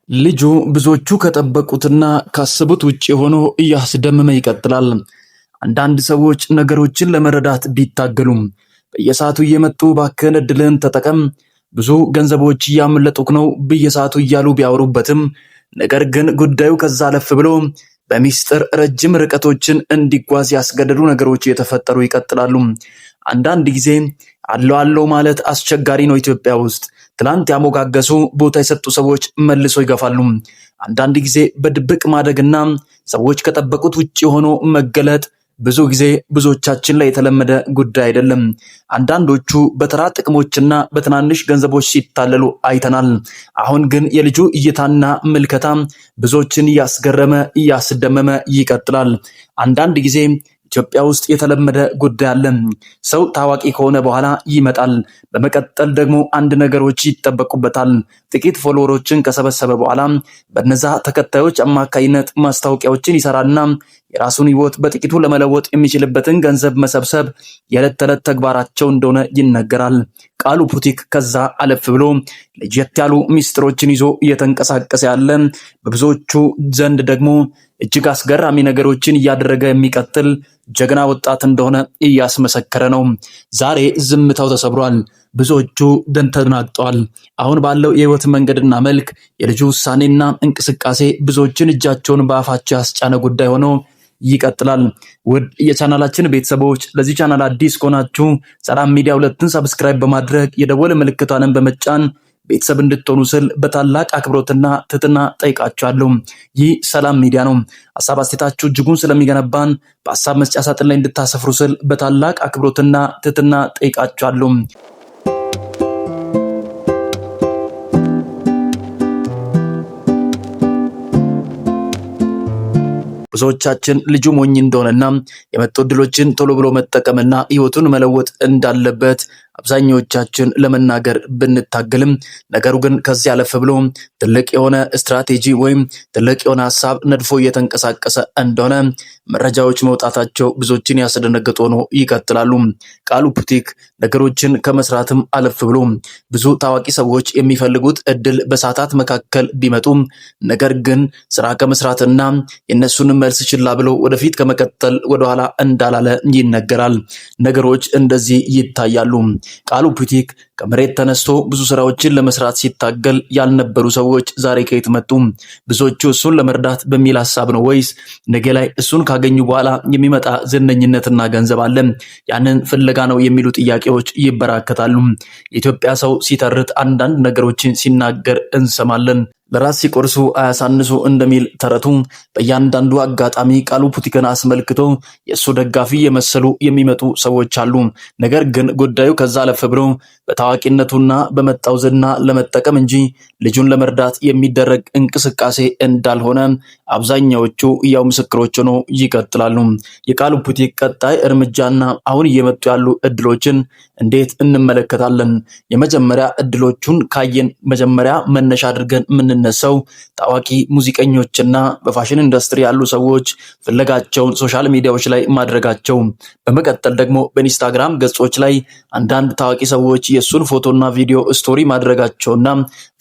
ልጁ ብዙዎቹ ከጠበቁትና ካሰቡት ውጪ ሆኖ እያስደመመ ይቀጥላል። አንዳንድ ሰዎች ነገሮችን ለመረዳት ቢታገሉም በየሰዓቱ እየመጡ እባክህን እድልህን ተጠቀም፣ ብዙ ገንዘቦች እያመለጡክ ነው በየሰዓቱ እያሉ ቢያወሩበትም ነገር ግን ጉዳዩ ከዛ አለፍ ብሎ በሚስጥር ረጅም ርቀቶችን እንዲጓዝ ያስገደዱ ነገሮች እየተፈጠሩ ይቀጥላሉ። አንዳንድ ጊዜ አለው ማለት አስቸጋሪ ነው። ኢትዮጵያ ውስጥ ትላንት ያሞጋገሱ ቦታ የሰጡ ሰዎች መልሶ ይገፋሉ። አንዳንድ ጊዜ በድብቅ ማደግና ሰዎች ከጠበቁት ውጪ ሆኖ መገለጥ ብዙ ጊዜ ብዙዎቻችን ላይ የተለመደ ጉዳይ አይደለም። አንዳንዶቹ በተራ ጥቅሞችና በትናንሽ ገንዘቦች ሲታለሉ አይተናል። አሁን ግን የልጁ እይታና ምልከታ ብዙዎችን እያስገረመ እያስደመመ ይቀጥላል። አንዳንድ ጊዜ ኢትዮጵያ ውስጥ የተለመደ ጉዳይ አለ። ሰው ታዋቂ ከሆነ በኋላ ይመጣል። በመቀጠል ደግሞ አንድ ነገሮች ይጠበቁበታል። ጥቂት ፎሎወሮችን ከሰበሰበ በኋላ በነዛ ተከታዮች አማካይነት ማስታወቂያዎችን ይሰራልና የራሱን ህይወት በጥቂቱ ለመለወጥ የሚችልበትን ገንዘብ መሰብሰብ የዕለት ተዕለት ተግባራቸው እንደሆነ ይነገራል። ቃሉ ፑቲክ ከዛ አለፍ ብሎ ለየት ያሉ ሚስጥሮችን ይዞ እየተንቀሳቀሰ ያለ በብዙዎቹ ዘንድ ደግሞ እጅግ አስገራሚ ነገሮችን እያደረገ የሚቀጥል ጀግና ወጣት እንደሆነ እያስመሰከረ ነው። ዛሬ ዝምታው ተሰብሯል። ብዙዎቹ ተደናግጠዋል። አሁን ባለው የህይወት መንገድና መልክ የልጁ ውሳኔና እንቅስቃሴ ብዙዎችን እጃቸውን በአፋቸው ያስጫነ ጉዳይ ሆኖ ይቀጥላል። ውድ የቻናላችን ቤተሰቦች ለዚህ ቻናል አዲስ ከሆናችሁ ሰላም ሚዲያ 2ን ሰብስክራይብ በማድረግ የደወል ምልክቷን በመጫን ቤተሰብ እንድትሆኑ ስል በታላቅ አክብሮትና ትህትና ጠይቃችኋለሁ። ይህ ሰላም ሚዲያ ነው። ሐሳብ አስተያየታችሁ እጅጉን ስለሚገነባን በሐሳብ መስጫ ሳጥን ላይ እንድታሰፍሩ ስል በታላቅ አክብሮትና ትህትና ጠይቃችኋለሁ። ብዙዎቻችን ልጁ ሞኝ እንደሆነና የመጡ ዕድሎችን ቶሎ ብሎ መጠቀምና ህይወቱን መለወጥ እንዳለበት አብዛኞቻችን ለመናገር ብንታገልም ነገሩ ግን ከዚህ አለፍ ብሎ ትልቅ የሆነ ስትራቴጂ ወይም ትልቅ የሆነ ሐሳብ ነድፎ እየተንቀሳቀሰ እንደሆነ መረጃዎች መውጣታቸው ብዙዎችን ያስደነገጡ ሆነው ይቀጥላሉ። ቃሉ ፑቲክ ነገሮችን ከመስራትም አለፍ ብሎ ብዙ ታዋቂ ሰዎች የሚፈልጉት እድል በሰዓታት መካከል ቢመጡም ነገር ግን ስራ ከመስራትና የነሱን መልስ ችላ ብሎ ወደፊት ከመቀጠል ወደኋላ እንዳላለ ይነገራል። ነገሮች እንደዚህ ይታያሉ። ቃሉ ፑቲክ ከመሬት ተነስቶ ብዙ ስራዎችን ለመስራት ሲታገል ያልነበሩ ሰዎች ዛሬ ከየት መጡ? ብዙዎቹ እሱን ለመርዳት በሚል ሐሳብ ነው ወይስ ነገ ላይ እሱን ካገኙ በኋላ የሚመጣ ዝነኝነትና ገንዘብ አለ ያንን ፍለጋ ነው የሚሉ ጥያቄዎች ይበራከታሉ። የኢትዮጵያ ሰው ሲተርት አንዳንድ ነገሮችን ሲናገር እንሰማለን። ለራስ ሲቆርሱ አያሳንሱ እንደሚል ተረቱ በእያንዳንዱ አጋጣሚ ቃሉ ፑቲክን አስመልክቶ የእሱ ደጋፊ የመሰሉ የሚመጡ ሰዎች አሉ። ነገር ግን ጉዳዩ ከዛ አለፍ ብሎ በታዋቂነቱና በመጣው ዝና ለመጠቀም እንጂ ልጁን ለመርዳት የሚደረግ እንቅስቃሴ እንዳልሆነ አብዛኛዎቹ ያው ምስክሮች ሆነው ይቀጥላሉ። የቃሉ ፑቲክ ቀጣይ እርምጃና አሁን እየመጡ ያሉ እድሎችን እንዴት እንመለከታለን? የመጀመሪያ እድሎቹን ካየን መጀመሪያ መነሻ አድርገን የምንነሳው ታዋቂ ሙዚቀኞችና በፋሽን ኢንዱስትሪ ያሉ ሰዎች ፍለጋቸውን ሶሻል ሚዲያዎች ላይ ማድረጋቸው፣ በመቀጠል ደግሞ በኢንስታግራም ገጾች ላይ አንዳንድ ታዋቂ ሰዎች የሱን ፎቶና ቪዲዮ ስቶሪ ማድረጋቸውና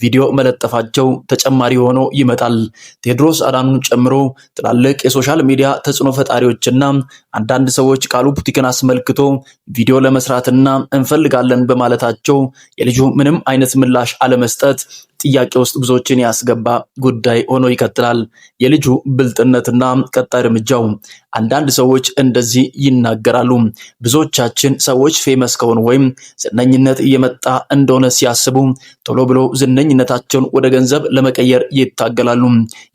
ቪዲዮ መለጠፋቸው ተጨማሪ ሆኖ ይመጣል። ቴዎድሮስ አዳኑን ጨምሮ ትላልቅ የሶሻል ሚዲያ ተጽዕኖ ፈጣሪዎችና አንዳንድ ሰዎች ቃሉ ፑቲክን አስመልክቶ ቪዲዮ ለመስራትና እንፈልጋለን በማለታቸው የልጁ ምንም አይነት ምላሽ አለመስጠት ጥያቄ ውስጥ ብዙዎችን ያስገባ ጉዳይ ሆኖ ይቀጥላል። የልጁ ብልጥነትና ቀጣይ እርምጃው አንዳንድ ሰዎች እንደዚህ ይናገራሉ። ብዙዎቻችን ሰዎች ፌመስ ከሆኑ ወይም ዝነኝነት እየመጣ እንደሆነ ሲያስቡ ቶሎ ብሎ ዝነኝነታቸውን ወደ ገንዘብ ለመቀየር ይታገላሉ።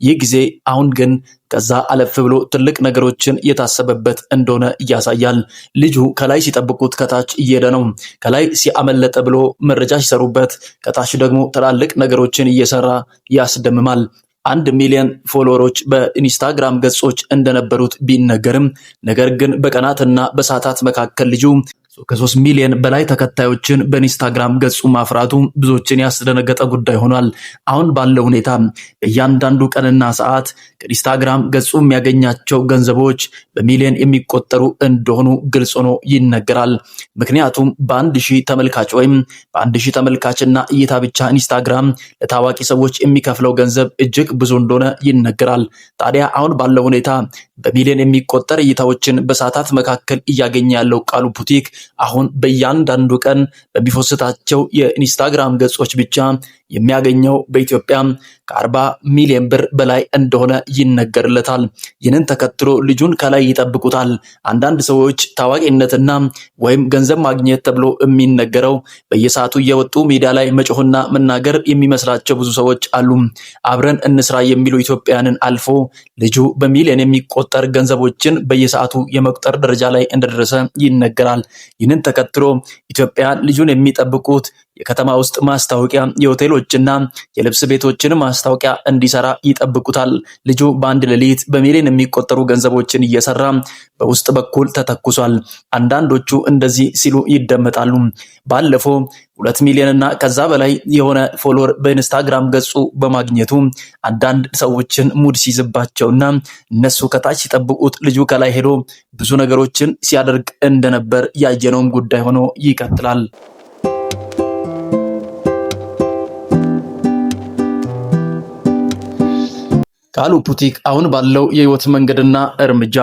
ይህ ጊዜ አሁን ግን ከዛ አለፍ ብሎ ትልቅ ነገሮችን የታሰበበት እንደሆነ ያሳያል። ልጁ ከላይ ሲጠብቁት ከታች እየሄደ ነው። ከላይ ሲያመለጠ ብሎ መረጃ ሲሰሩበት ከታች ደግሞ ትላልቅ ነገሮችን እየሰራ ያስደምማል። 1 ሚሊዮን ፎሎወሮች በኢንስታግራም ገጾች እንደነበሩት ቢነገርም ነገር ግን በቀናትና በሰዓታት መካከል ልጁ ከ3 ሚሊዮን በላይ ተከታዮችን በኢንስታግራም ገጹ ማፍራቱ ብዙዎችን ያስደነገጠ ጉዳይ ሆኗል። አሁን ባለው ሁኔታ በእያንዳንዱ ቀንና ሰዓት ከኢንስታግራም ገጹ የሚያገኛቸው ገንዘቦች በሚሊዮን የሚቆጠሩ እንደሆኑ ግልጽ ሆኖ ይነገራል። ምክንያቱም በ1000 ተመልካች ወይም በ1000 ተመልካችና እይታ ብቻ ኢንስታግራም ለታዋቂ ሰዎች የሚከፍለው ገንዘብ እጅግ ብዙ እንደሆነ ይነገራል። ታዲያ አሁን ባለው ሁኔታ በሚሊዮን የሚቆጠር እይታዎችን በሰዓታት መካከል እያገኘ ያለው ቃሉ ፑቲክ አሁን በእያንዳንዱ ቀን በሚፎስታቸው የኢንስታግራም ገጾች ብቻ የሚያገኘው በኢትዮጵያ ከ40 ሚሊዮን ብር በላይ እንደሆነ ይነገርለታል። ይህንን ተከትሎ ልጁን ከላይ ይጠብቁታል። አንዳንድ ሰዎች ታዋቂነትና ወይም ገንዘብ ማግኘት ተብሎ የሚነገረው በየሰዓቱ እየወጡ ሚዲያ ላይ መጮህና መናገር የሚመስላቸው ብዙ ሰዎች አሉ። አብረን እንስራ የሚሉ ኢትዮጵያውያንን አልፎ ልጁ በሚሊዮን የሚቆጠር ገንዘቦችን በየሰዓቱ የመቁጠር ደረጃ ላይ እንደደረሰ ይነገራል። ይህንን ተከትሎ ኢትዮጵያውያን ልጁን የሚጠብቁት የከተማ ውስጥ ማስታወቂያ፣ የሆቴሎችና የልብስ ቤቶችን ማስታወቂያ እንዲሰራ ይጠብቁታል። ልጁ በአንድ ሌሊት በሚሊዮን የሚቆጠሩ ገንዘቦችን እየሰራ በውስጥ በኩል ተተኩሷል። አንዳንዶቹ እንደዚህ ሲሉ ይደመጣሉ። ባለፈው 2 ሚሊዮን እና ከዛ በላይ የሆነ ፎሎወር በኢንስታግራም ገጹ በማግኘቱ አንዳንድ ሰዎችን ሙድ ሲይዝባቸውና እነሱ ከታች ሲጠብቁት ልጁ ከላይ ሄዶ ብዙ ነገሮችን ሲያደርግ እንደነበር ያየነውም ጉዳይ ሆኖ ይቀጥላል። ቃሉ ፑቲክ አሁን ባለው የህይወት መንገድና እርምጃ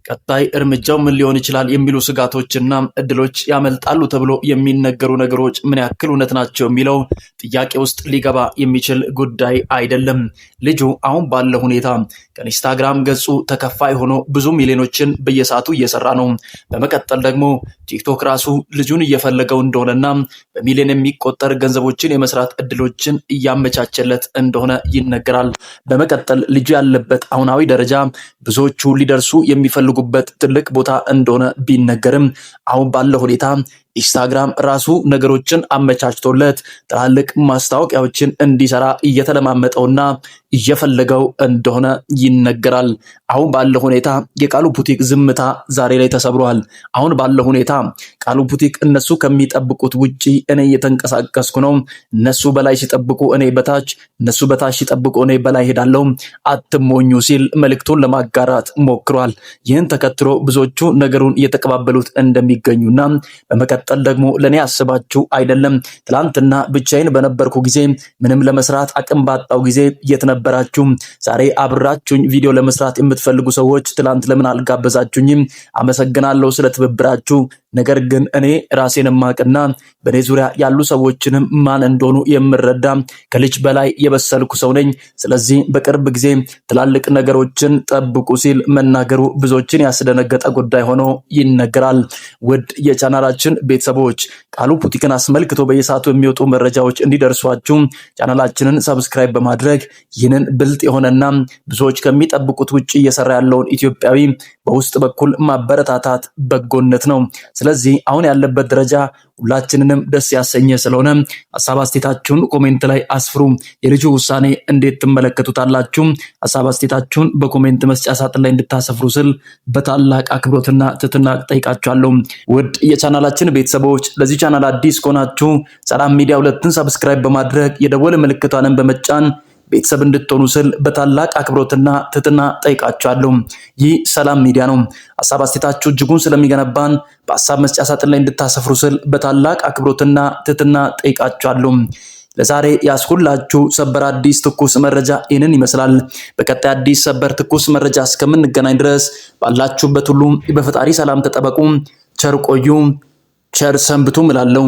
ቀጣይ እርምጃው ምን ሊሆን ይችላል የሚሉ ስጋቶችና እድሎች ያመልጣሉ ተብሎ የሚነገሩ ነገሮች ምን ያክል እውነት ናቸው የሚለው ጥያቄ ውስጥ ሊገባ የሚችል ጉዳይ አይደለም። ልጁ አሁን ባለው ሁኔታ ከኢንስታግራም ገጹ ተከፋይ ሆኖ ብዙ ሚሊዮኖችን በየሰዓቱ እየሰራ ነው። በመቀጠል ደግሞ ቲክቶክ ራሱ ልጁን እየፈለገው እንደሆነና በሚሊዮን የሚቆጠር ገንዘቦችን የመስራት እድሎችን እያመቻቸለት እንደሆነ ይነገራል። በመቀጠል ልጁ ያለበት አሁናዊ ደረጃ ብዙዎቹ ሊደርሱ የሚፈልጉበት ትልቅ ቦታ እንደሆነ ቢነገርም አሁን ባለው ሁኔታ ኢንስታግራም ራሱ ነገሮችን አመቻችቶለት ትላልቅ ማስታወቂያዎችን እንዲሰራ እየተለማመጠውና እየፈለገው እንደሆነ ይነገራል። አሁን ባለው ሁኔታ የቃሉ ፑቲክ ዝምታ ዛሬ ላይ ተሰብሯል። አሁን ባለው ሁኔታ ቃሉ ፑቲክ እነሱ ከሚጠብቁት ውጪ እኔ እየተንቀሳቀስኩ ነው፣ እነሱ በላይ ሲጠብቁ እኔ በታች፣ እነሱ በታች ሲጠብቁ እኔ በላይ ሄዳለሁ፣ አትሞኙ ሲል መልእክቱን ለማጋራት ሞክሯል። ይህን ተከትሎ ብዙዎቹ ነገሩን እየተቀባበሉት እንደሚገኙና በመቀጠል ደግሞ ለኔ አስባችሁ አይደለም፣ ትላንትና ብቻዬን በነበርኩ ጊዜ ምንም ለመስራት አቅም ባጣው ጊዜ የት ነበራችሁ? ዛሬ አብራችሁኝ ቪዲዮ ለመስራት የምትፈልጉ ሰዎች ትላንት ለምን አልጋበዛችሁኝም? አመሰግናለሁ ስለ ትብብራችሁ። ነገር ግን እኔ ራሴን ማቅና በኔ ዙሪያ ያሉ ሰዎችንም ማን እንደሆኑ የምረዳ ከልጅ በላይ የበሰልኩ ሰው ነኝ። ስለዚህ በቅርብ ጊዜ ትላልቅ ነገሮችን ጠብቁ ሲል መናገሩ ብዙዎችን ያስደነገጠ ጉዳይ ሆኖ ይነገራል። ውድ የቻናላችን ቤተሰቦች ቃሉ ፑቲክን አስመልክቶ በየሰዓቱ የሚወጡ መረጃዎች እንዲደርሷችሁ ቻናላችንን ሰብስክራይብ በማድረግ ይህንን ብልጥ የሆነና ብዙዎች ከሚጠብቁት ውጪ እየሰራ ያለውን ኢትዮጵያዊ በውስጥ በኩል ማበረታታት በጎነት ነው። ስለዚህ አሁን ያለበት ደረጃ ሁላችንንም ደስ ያሰኘ ስለሆነ ሐሳብ አስተያየታችሁን ኮሜንት ላይ አስፍሩ። የልጁ ውሳኔ እንዴት ትመለከቱታላችሁ? ሐሳብ አስተያየታችሁን በኮሜንት መስጫ ሳጥን ላይ እንድታሰፍሩ ስል በታላቅ አክብሮትና ትህትና ጠይቃችኋለሁ። ውድ የቻናላችን ቤተሰቦች ለዚህ ቻናል አዲስ ከሆናችሁ ሰላም ሚዲያ 2ን ሰብስክራይብ በማድረግ የደወል ምልክቷን በመጫን ቤተሰብ እንድትሆኑ ስል በታላቅ አክብሮትና ትህትና ጠይቃችኋለሁ። ይህ ሰላም ሚዲያ ነው። ሐሳብ አስተያየታችሁ እጅጉን ስለሚገነባን በሐሳብ መስጫ ሳጥን ላይ እንድታሰፍሩ ስል በታላቅ አክብሮትና ትህትና ጠይቃችኋለሁ። ለዛሬ ያስኩላችሁ ሰበር አዲስ ትኩስ መረጃ ይህንን ይመስላል። በቀጣይ አዲስ ሰበር ትኩስ መረጃ እስከምንገናኝ ድረስ ባላችሁበት ሁሉ በፈጣሪ ሰላም ተጠበቁ። ቸር ቆዩ፣ ቸር ሰንብቱ እላለሁ።